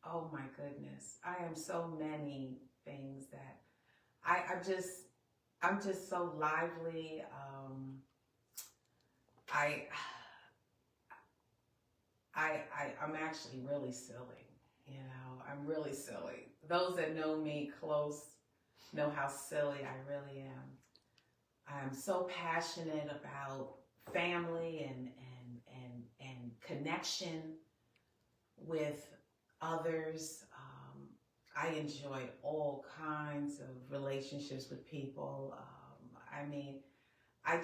Oh my goodness. I am so many things that I'm just so lively. I, I'm actually really silly. I'm really silly. Those that know me close know how silly I really am. I'm so passionate about family and connection with others. I enjoy all kinds of relationships with people. I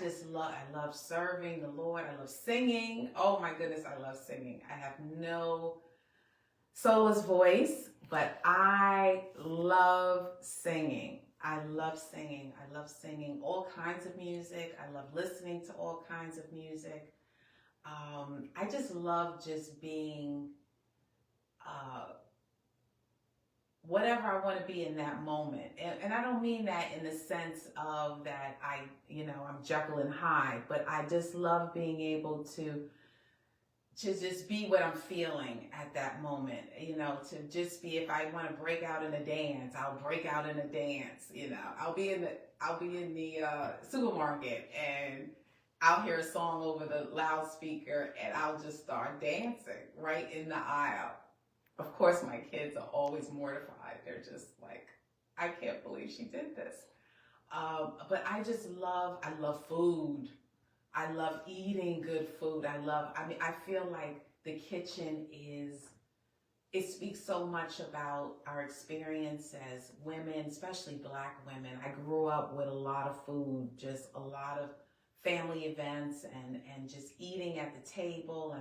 love serving the Lord. I love singing. Oh my goodness, I love singing. I have no soloist voice, but I love singing. I love singing. I love singing all kinds of music. I love listening to all kinds of music. I just love just being uh, whatever I want to be in that moment. And I don't mean that in the sense of that I'm Jekyll and Hyde, but I just love being able to just be what I'm feeling at that moment, to just be, if I want to break out in a dance, I'll break out in a dance, I'll be in the supermarket and I'll hear a song over the loudspeaker and I'll just start dancing right in the aisle. Of course, my kids are always mortified. They're just like, I can't believe she did this. But I love food. I love eating good food. I feel like the kitchen it speaks so much about our experience as women, especially Black women. I grew up with a lot of food, just a lot of family events and just eating at the table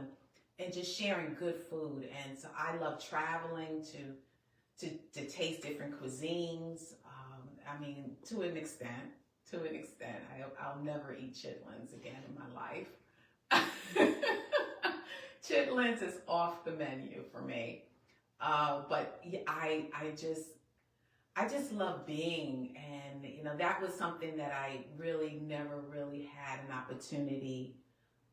and just sharing good food. And so I love traveling to taste different cuisines. To an extent. To an extent, I'll never eat chitlins again in my life. Chitlins is off the menu for me. But yeah, I just love being, and that was something that I really never really had an opportunity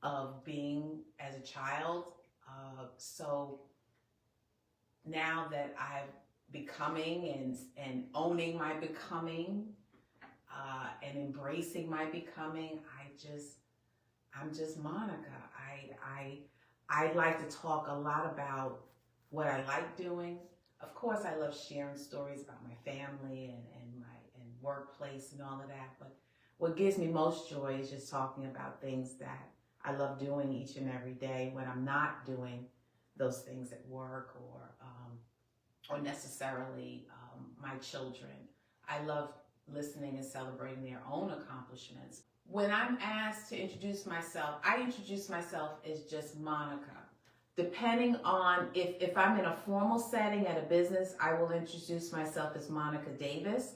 of being as a child. So now that I'm becoming and owning my becoming, and embracing my becoming, I'm just Monica. I like to talk a lot about what I like doing. Of course, I love sharing stories about my family and my and workplace and all of that. But what gives me most joy is just talking about things that I love doing each and every day when I'm not doing those things at work or necessarily my children. I love listening and celebrating their own accomplishments. When I'm asked to introduce myself, I introduce myself as just Monica. Depending on if I'm in a formal setting at a business, I will introduce myself as Monica Davis.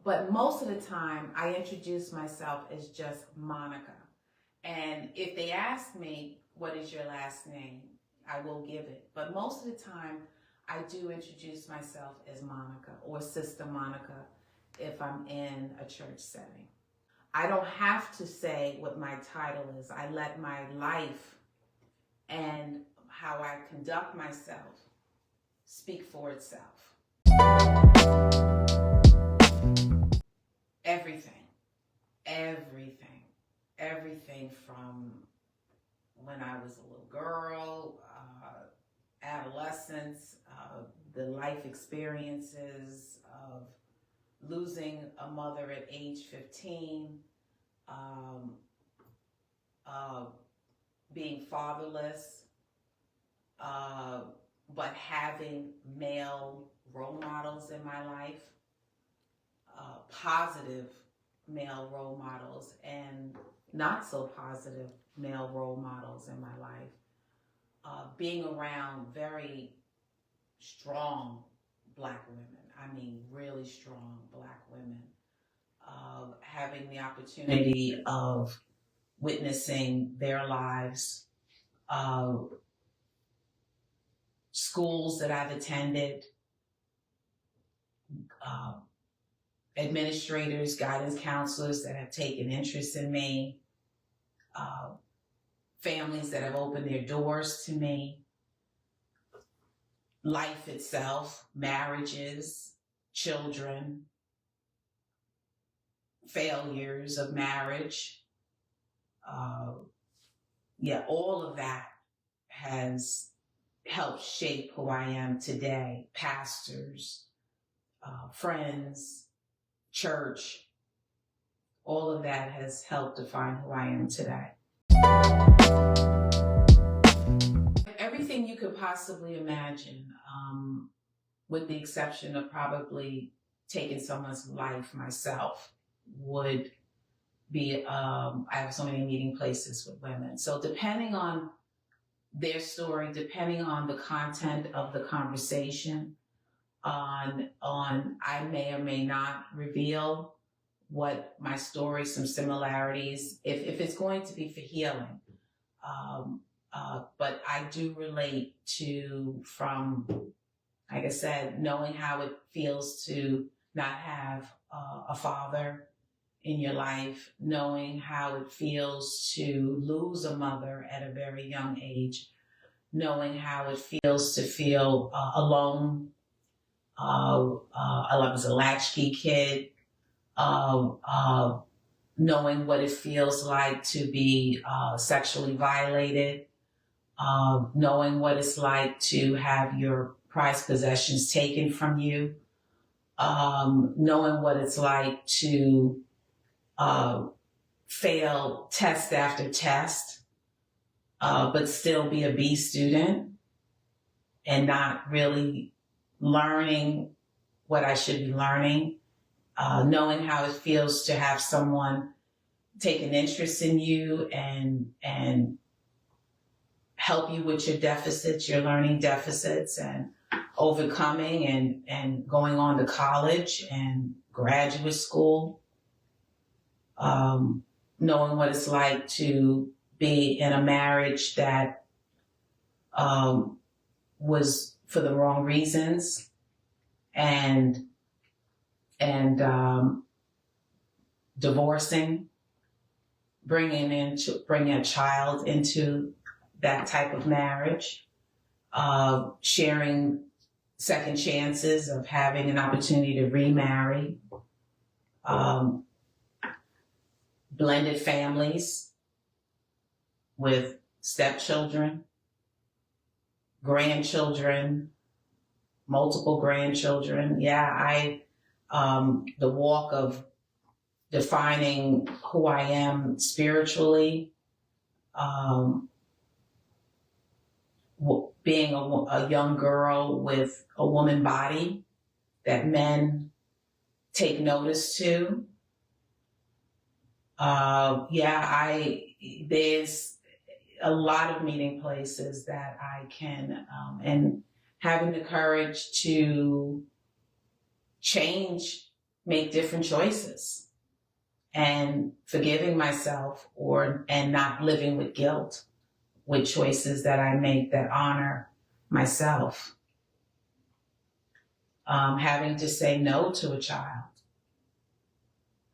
But most of the time, I introduce myself as just Monica. And if they ask me, what is your last name? I will give it. But most of the time, I do introduce myself as Monica or Sister Monica if I'm in a church setting. I don't have to say what my title is. I let my life and how I conduct myself speak for itself. Everything, everything, everything from when I was a little girl, adolescence, the life experiences of losing a mother at age 15, um, uh, being fatherless, uh, but having male role models in my life, positive male role models, and not so positive male role models in my life. Being around very strong Black women, really strong Black women, having the opportunity of witnessing their lives, uh, schools that I've attended, uh, administrators, guidance counselors that have taken interest in me, uh, families that have opened their doors to me. life itself, marriages, children, failures of marriage. All of that has helped shape who I am today. Pastors, friends, church, all of that has helped define who I am today. Everything you could possibly imagine, with the exception of probably taking someone's life myself, would be, I have so many meeting places with women. So depending on their story, depending on the content of the conversation, I may or may not reveal what my story, some similarities, if it's going to be for healing. But I do relate to, from, like I said, knowing how it feels to not have a father in your life, knowing how it feels to lose a mother at a very young age, knowing how it feels to feel alone. I was a latchkey kid, knowing what it feels like to be sexually violated, knowing what it's like to have your prized possessions taken from you, knowing what it's like to fail test after test, but still be a B student and not really learning what I should be learning, knowing how it feels to have someone take an interest in you and help you with your deficits, your learning deficits, and overcoming and going on to college and graduate school. Knowing what it's like to be in a marriage that was for the wrong reasons, and divorcing, bringing a child into that type of marriage, sharing second chances of having an opportunity to remarry, blended families with stepchildren, grandchildren, multiple grandchildren. The walk of defining who I am spiritually, being a young girl with a woman body that men take notice to. There's a lot of meeting places that I can, and having the courage to change, make different choices, and forgiving myself and not living with guilt with choices that I make that honor myself. Having to say no to a child,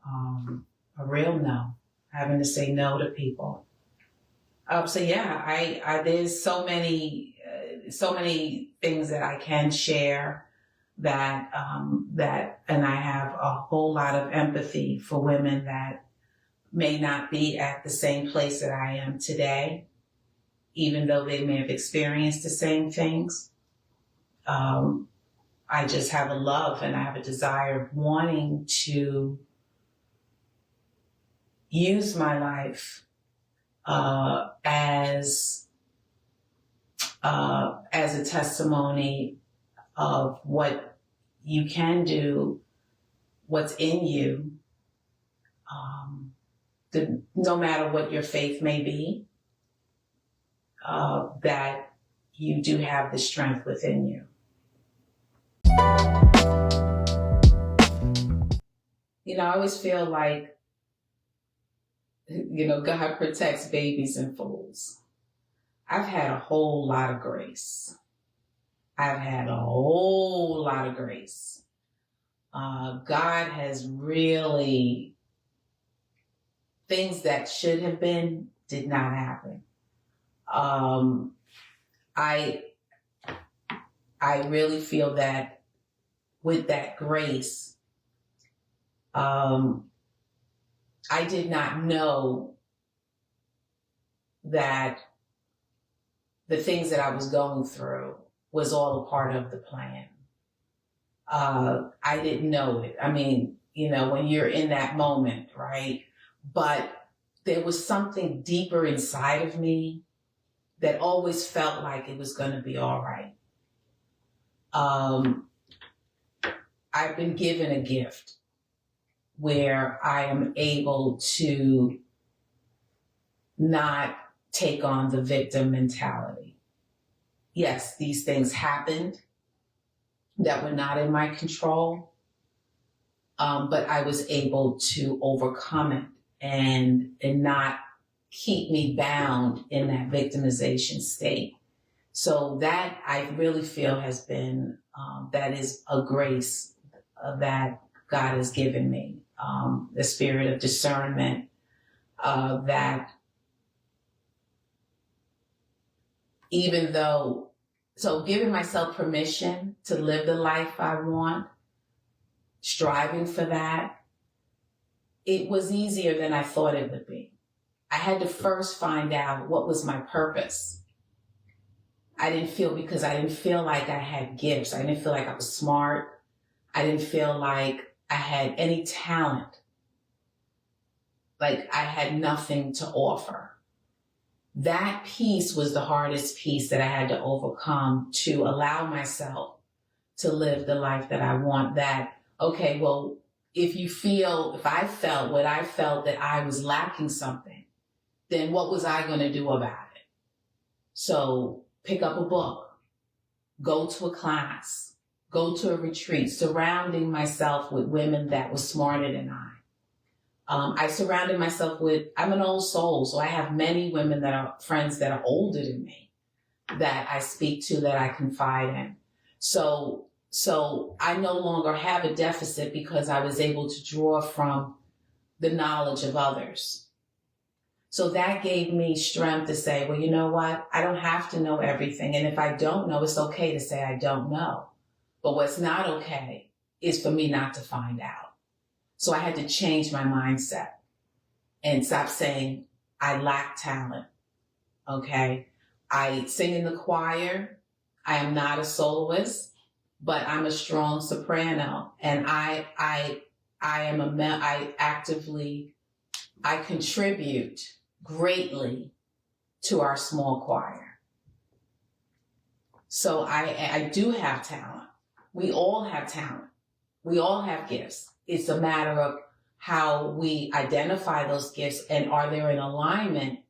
a real no, having to say no to people. There's so many things that I can share that and I have a whole lot of empathy for women that may not be at the same place that I am today, even though they may have experienced the same things. I just have a love and I have a desire of wanting to use my life as a testimony of what you can do, what's in you, no matter what your faith may be, that you do have the strength within you. I always feel like, God protects babies and fools. I've had a whole lot of grace. I've had a whole lot of grace. God has really, things that should have been did not happen. I really feel that with that grace, I did not know that the things that I was going through was all a part of the plan. I didn't know it. I mean, when you're in that moment, right? But there was something deeper inside of me that always felt like it was going to be all right. I've been given a gift where I am able to not take on the victim mentality. Yes, these things happened that were not in my control, but I was able to overcome it and not keep me bound in that victimization state. So that I really feel has been, that is a grace that God has given me, the spirit of discernment, that even though, so giving myself permission to live the life I want, striving for that, it was easier than I thought it would be. I had to first find out what was my purpose. Because I didn't feel like I had gifts. I didn't feel like I was smart. I didn't feel like I had any talent. Like I had nothing to offer. That piece was the hardest piece that I had to overcome to allow myself to live the life that I want. That, okay, well, if I felt what I felt, that I was lacking something, then what was I going to do about it? So pick up a book, go to a class, go to a retreat, surrounding myself with women that were smarter than I. I surrounded myself I'm an old soul, so I have many women that are friends that are older than me that I speak to, that I confide in. So I no longer have a deficit because I was able to draw from the knowledge of others. So that gave me strength to say, well, you know what? I don't have to know everything. And if I don't know, it's okay to say I don't know. But what's not okay is for me not to find out. So I had to change my mindset and stop saying I lack talent. Okay. I sing in the choir. I am not a soloist, but I'm a strong soprano, and I contribute greatly to our small choir. So I do have talent. We all have talent. We all have gifts. It's a matter of how we identify those gifts and are they in alignment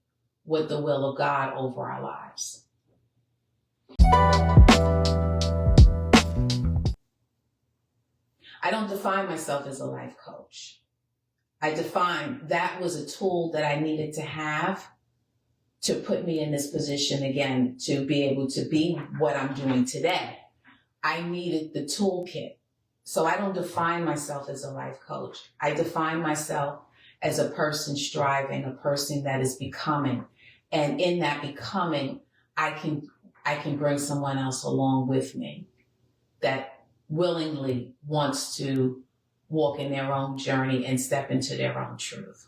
with the will of God over our lives. I don't define myself as a life coach. I define that was a tool that I needed to have to put me in this position again, to be able to be what I'm doing today. I needed the toolkit. So I don't define myself as a life coach. I define myself as a person striving, a person that is becoming. And in that becoming, I can bring someone else along with me that willingly wants to walk in their own journey and step into their own truth.